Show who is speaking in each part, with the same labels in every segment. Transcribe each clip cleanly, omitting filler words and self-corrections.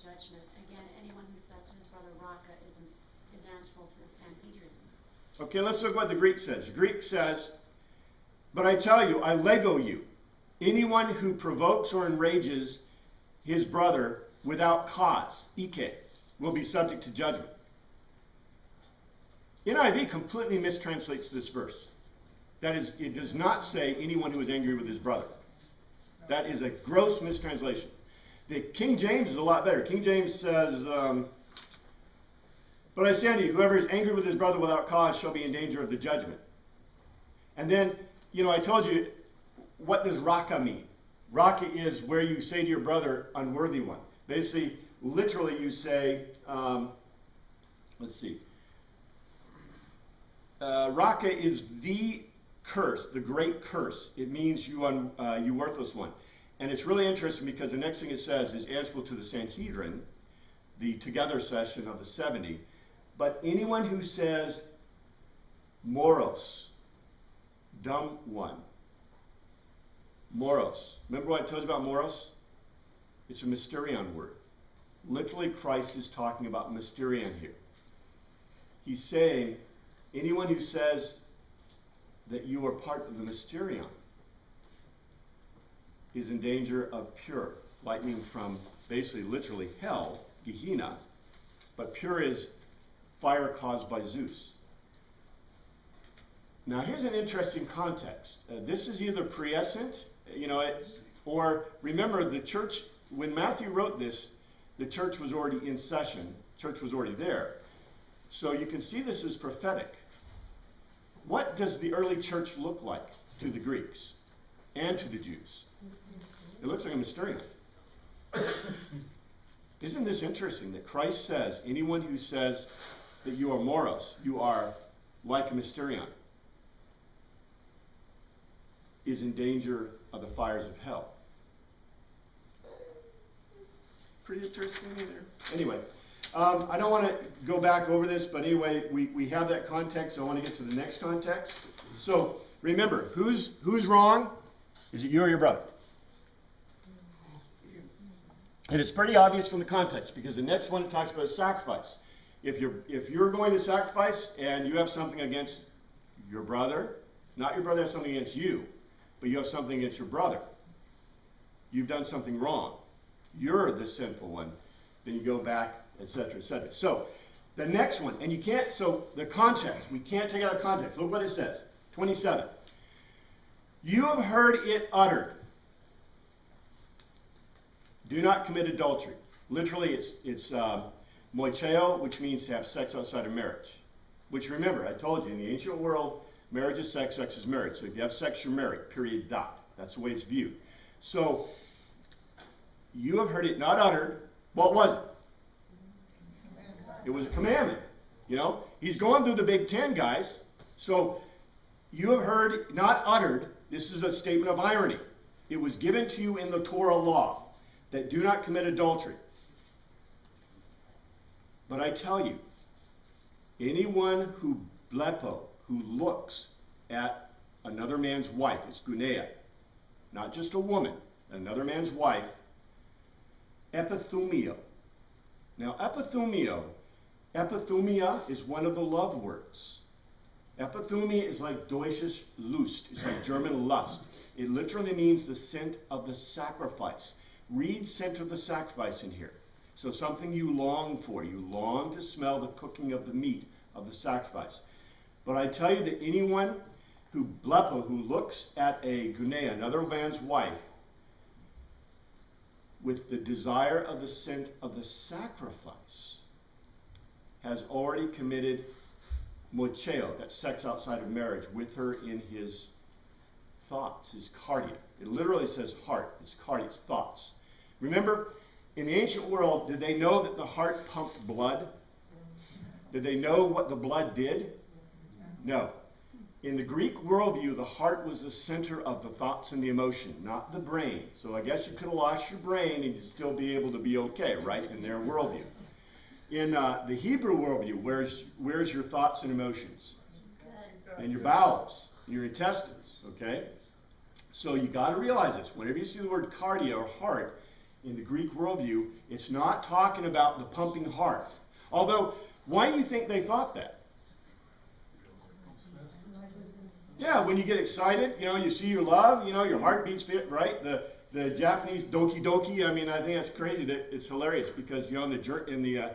Speaker 1: judgment. Again, anyone who says to his brother Raka is answerable to the Sanhedrin.
Speaker 2: Okay, let's look what the Greek says. The Greek says, but I tell you, I lego you. Anyone who provokes or enrages his brother without cause, ike, will be subject to judgment. NIV completely mistranslates this verse. That is, it does not say anyone who is angry with his brother. That is a gross mistranslation. The King James is a lot better. King James says, but I say unto you, whoever is angry with his brother without cause shall be in danger of the judgment. And then, I told you, what does raka mean? Raka is where you say to your brother, unworthy one. Basically, literally you say, let's see. Raka is the curse, the great curse. It means you worthless one. And it's really interesting because the next thing it says is answerable to the Sanhedrin, the together session of the 70. But anyone who says moros, dumb one. Moros. Remember what I told you about moros? It's a mysterion word. Literally, Christ is talking about mysterion here. He's saying, anyone who says that you are part of the mysterion is in danger of pure, lightning from basically literally hell, Gehenna, but pure is fire caused by Zeus. Now here's an interesting context. This is either prescient, or remember the church, when Matthew wrote this, the church was already in session, church was already there. So you can see this as prophetic. What does the early church look like to the Greeks and to the Jews? It looks like a mysterion. Isn't this interesting that Christ says, anyone who says that you are moros, you are like a mysterion, is in danger of the fires of hell? Pretty interesting either. Anyway, I don't want to go back over this, but anyway, we have that context, so I want to get to the next context. So remember, who's wrong? Is it you or your brother? And it's pretty obvious from the context, because the next one talks about sacrifice. If you're going to sacrifice and you have something against your brother, not your brother has something against you, but you have something against your brother, you've done something wrong. You're the sinful one. Then you go back, etc., etc. So the next one, and you can't, so the context, we can't take it out of context. Look what it says, 27. You have heard it uttered, do not commit adultery. Literally, it's moicheo, which means to have sex outside of marriage. Which, remember, I told you, in the ancient world, marriage is sex, sex is marriage. So if you have sex, you're married, period, dot. That's the way it's viewed. So, you have heard it not uttered. What was it? It was a commandment. He's going through the Big Ten, guys. So, you have heard not uttered. This is a statement of irony. It was given to you in the Torah law that do not commit adultery. But I tell you, anyone who blepo, who looks at another man's wife, it's gunea, not just a woman, another man's wife, epithumio. Now, epithumia is one of the love words. Epithumia is like deutsches Lust. It's like German lust. It literally means the scent of the sacrifice. Read scent of the sacrifice in here. So something you long for. You long to smell the cooking of the meat of the sacrifice. But I tell you that anyone who blepo, who looks at a gunea, another man's wife, with the desire of the scent of the sacrifice, has already committed mocheo, that's sex outside of marriage, with her in his thoughts, his cardia. It literally says heart. It's cardia, it's thoughts. Remember, in the ancient world, did they know that the heart pumped blood? Did they know what the blood did? No. In the Greek worldview, the heart was the center of the thoughts and the emotion, not the brain. So I guess you could have lost your brain and you'd still be able to be okay, right, in their worldview. In the Hebrew worldview, where's your thoughts and emotions? In your bowels, your intestines, okay? So you got to realize this. Whenever you see the word cardia or heart, in the Greek worldview, it's not talking about the pumping heart. Although, why do you think they thought that? Yeah, when you get excited, you see your love, your heart beats fit, right? The Japanese doki doki, I think that's crazy. That it's hilarious because the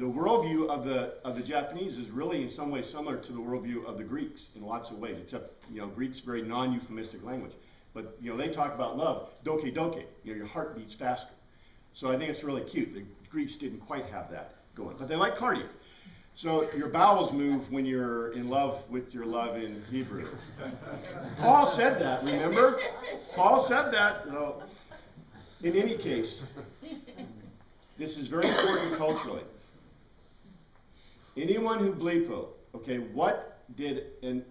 Speaker 2: worldview of the Japanese is really in some ways similar to the worldview of the Greeks in lots of ways, except Greek's very non-euphemistic language. But they talk about love, doke doke, your heart beats faster. So I think it's really cute. The Greeks didn't quite have that going, but they like cardio. So your bowels move when you're in love with your love in Hebrew. Paul said that, remember? Paul said that. So in any case, this is very important culturally. Anyone who bleepo, okay, what did the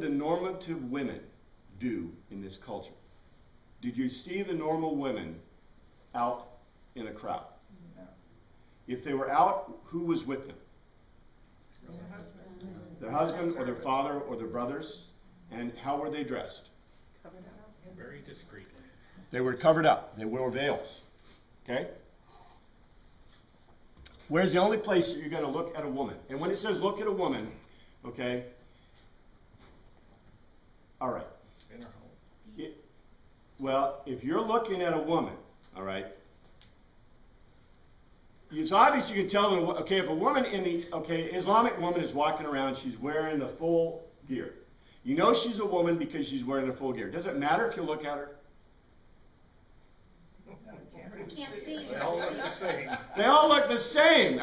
Speaker 2: normative women do in this culture? Did you see the normal women out in a crowd? No. If they were out, who was with them? Their husband or their father or their brothers. And how were they dressed?
Speaker 3: Covered up.
Speaker 4: Very discreetly.
Speaker 2: They were covered up. They wore veils. Okay? Where's the only place that you're going to look at a woman? And when it says look at a woman, okay, all right.
Speaker 4: In her home.
Speaker 2: Well, if you're looking at a woman, all right, it's obvious you can tell, okay, if a woman Islamic woman is walking around, she's wearing the full gear. You know she's a woman because she's wearing the full gear. Does it matter if you look at her?
Speaker 1: You can't see.
Speaker 4: They all look the same.
Speaker 2: They all look the same.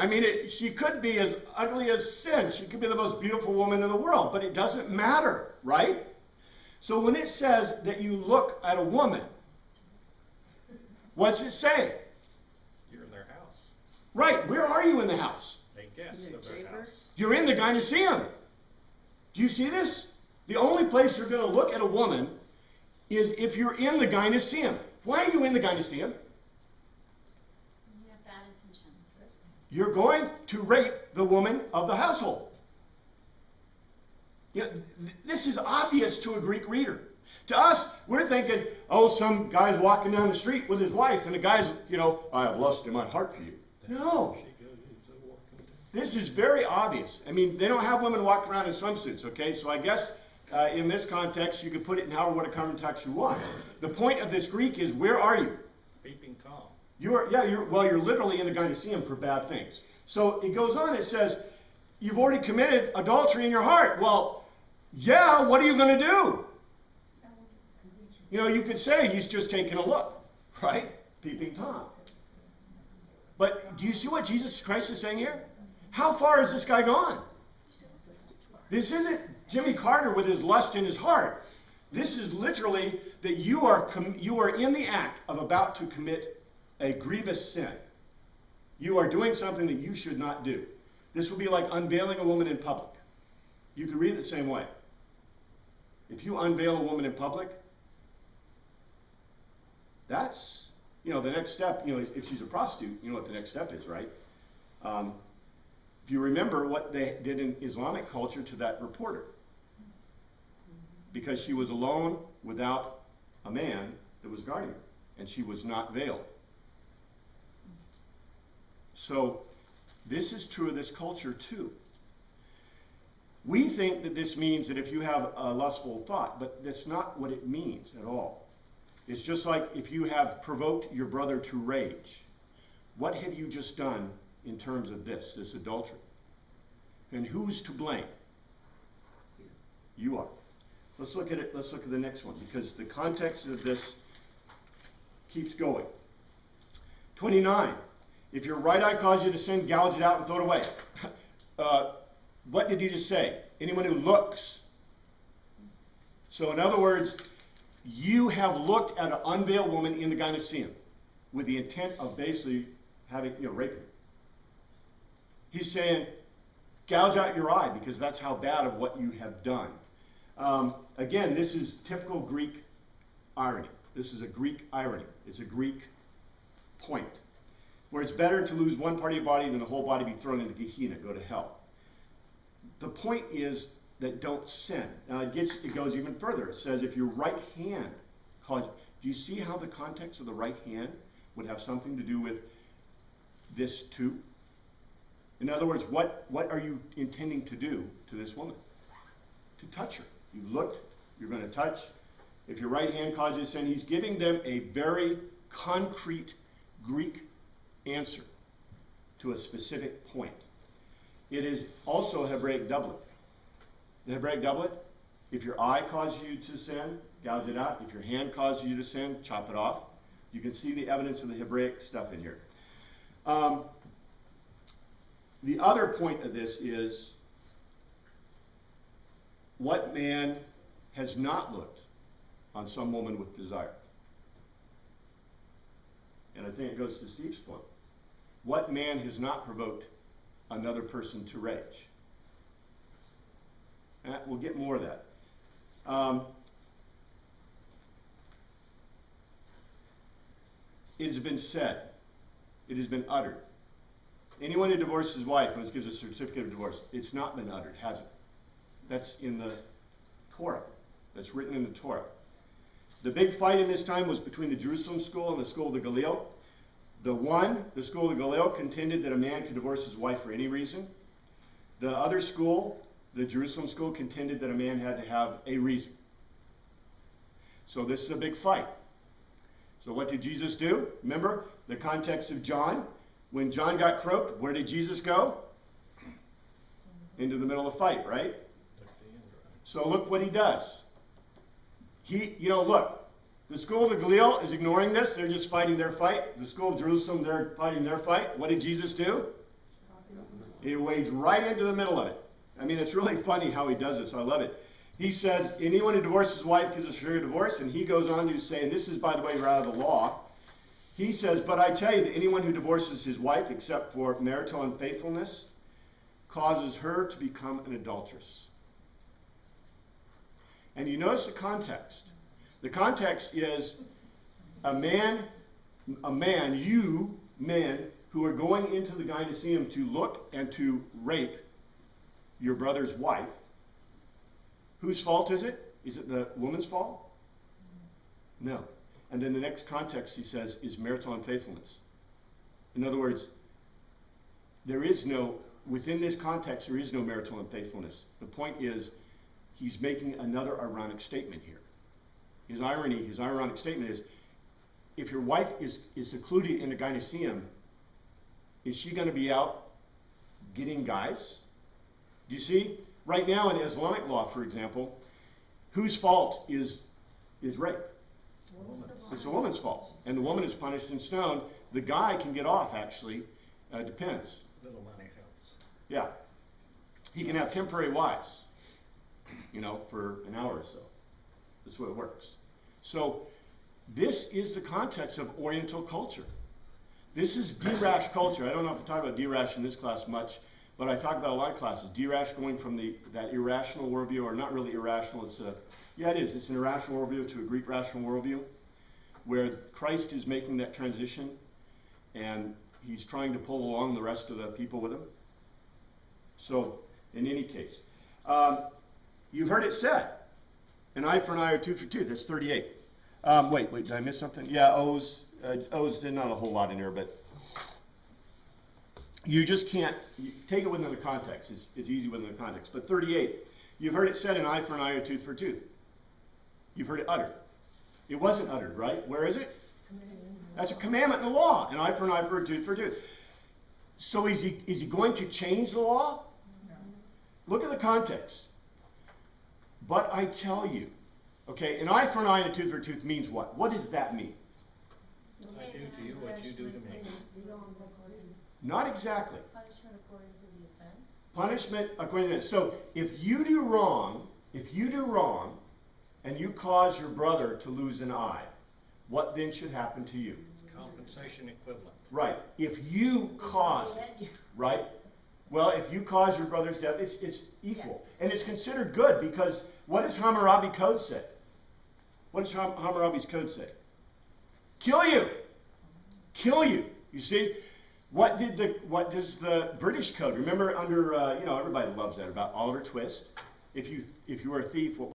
Speaker 2: She could be as ugly as sin. She could be the most beautiful woman in the world, but it doesn't matter, right? So when it says that you look at a woman, what's it say?
Speaker 4: You're in their house.
Speaker 2: Right, where are you in the house?
Speaker 4: A guest of their house.
Speaker 2: You're in the gynoeceum. Do you see this? The only place you're going to look at a woman is if you're in the gynoeceum. Why are you in the gynoeceum?
Speaker 1: You have bad intentions.
Speaker 2: You're going to rape the woman of the household. This is obvious to a Greek reader. To us, we're thinking, some guy's walking down the street with his wife, and the guy's, I have lust in my heart for you. No. This is very obvious. They don't have women walking around in swimsuits, okay? So I guess in this context, you could put it in however what context you want. The point of this Greek is, where are you?
Speaker 4: Peeping Tom.
Speaker 2: You're literally in the gynoeceum for bad things. So it goes on, it says, you've already committed adultery in your heart. Well, yeah, what are you going to do? You could say he's just taking a look, right? Peeping Tom. But do you see what Jesus Christ is saying here? How far has this guy gone? This isn't Jimmy Carter with his lust in his heart. This is literally that you are in the act of about to commit a grievous sin. You are doing something that you should not do. This would be like unveiling a woman in public. You could read it the same way. If you unveil a woman in public, that's, the next step, if she's a prostitute, you know what the next step is, right? If you remember what they did in Islamic culture to that reporter. Because she was alone without a man that was guarding her, and she was not veiled. So, this is true of this culture too. We think that this means that if you have a lustful thought, but that's not what it means at all. It's just like if you have provoked your brother to rage. What have you just done in terms of this adultery? And who's to blame? You are. Let's look at it. Let's look at the next one, because the context of this keeps going. 29. If your right eye causes you to sin, gouge it out and throw it away. What did Jesus say? Anyone who looks. So in other words, you have looked at an unveiled woman in the gynoeceum with the intent of basically having, raping her. He's saying, gouge out your eye, because that's how bad of what you have done. Again, this is typical Greek irony. This is a Greek irony. It's a Greek point, where it's better to lose one part of your body than the whole body be thrown into Gehenna, go to hell. The point is that don't sin. Now it goes even further. It says if your right hand causes, Do you see how the context of the right hand would have something to do with this too? In other words, what are you intending to do to this woman? To touch her. You've looked, you're going to touch. If your right hand causes you to sin, he's giving them a very concrete Greek answer to a specific point. It is also a Hebraic doublet. The Hebraic doublet, if your eye causes you to sin, gouge it out. If your hand causes you to sin, chop it off. You can see the evidence of the Hebraic stuff in here. The other point of this is, what man has not looked on some woman with desire? And I think it goes to Steve's point. What man has not provoked another person to rage? We'll get more of that. It has been said, it has been uttered. Anyone who divorces his wife must give a certificate of divorce. It's not been uttered, has it? That's in the Torah. That's written in the Torah. The big fight in this time was between the Jerusalem school and the school of the Galil. The school of the Galil, contended that a man could divorce his wife for any reason. The other school, the Jerusalem school, contended that a man had to have a reason. So this is a big fight. So what did Jesus do? Remember the context of John? When John got croaked, where did Jesus go? Into the middle of the fight, right? So look what he does. Look, the school of the Galil is ignoring this. They're just fighting their fight. The school of Jerusalem, they're fighting their fight. What did Jesus do? He wades right into the middle of it. I mean, it's really funny how he does this. I love it. He says, anyone who divorces his wife gives a certificate of divorce. And he goes on to say, and this is, by the way, out of the law. He says, but I tell you that anyone who divorces his wife except for marital unfaithfulness causes her to become an adulteress. And you notice the context. The context is you men who are going into the gynoeceum to look and to rape your brother's wife. Whose fault is it? Is it the woman's fault? No. And then the next context, he says, is marital unfaithfulness. In other words, within this context, there is no marital unfaithfulness. The point is, he's making another ironic statement here. His ironic statement is, if your wife is secluded in the gynoeceum, is she going to be out getting guys? Do you see? Right now in Islamic law, for example, whose fault is rape? It's the woman's fault. And the woman is punished and stoned. The guy can get off, actually. Depends.
Speaker 4: Little money helps.
Speaker 2: Yeah. He can have temporary wives, for an hour or so. That's the way it works. So this is the context of Oriental culture. This is Dirash culture. I don't know if I talk about Dirash in this class much, but I talk about a lot of classes. Dirash going from that irrational worldview, or not really irrational. It's an irrational worldview to a Greek rational worldview, where Christ is making that transition, and he's trying to pull along the rest of the people with him. So, in any case, you've heard it said, an eye for an eye or tooth for tooth. That's 38. Wait, did I miss something? Yeah, O's. There's not a whole lot in there, but you just can't take it within the context. It's easy within the context. But 38, you've heard it said, an eye for an eye or tooth for tooth. You've heard it uttered. It wasn't uttered, right? Where is it? That's a commandment in the law. An eye for an eye, for a tooth for a tooth. So is he going to change the law? No. Look at the context. But I tell you, okay, an eye for an eye and a tooth for a tooth means what? What does that mean?
Speaker 4: I do to you what you do to me.
Speaker 2: Not exactly.
Speaker 1: Punishment according to the offense.
Speaker 2: Punishment according to this. So if you do wrong, and you cause your brother to lose an eye, what then should happen to you?
Speaker 4: Compensation equivalent.
Speaker 2: Right. If you cause it, right? Well, if you cause your brother's death, it's equal. Yeah. And it's considered good, because what does Hammurabi Code say? What does Hammurabi's Code say? Kill you. Kill you. You see? What does the British Code? Remember under everybody loves that about Oliver Twist. If you were a thief, what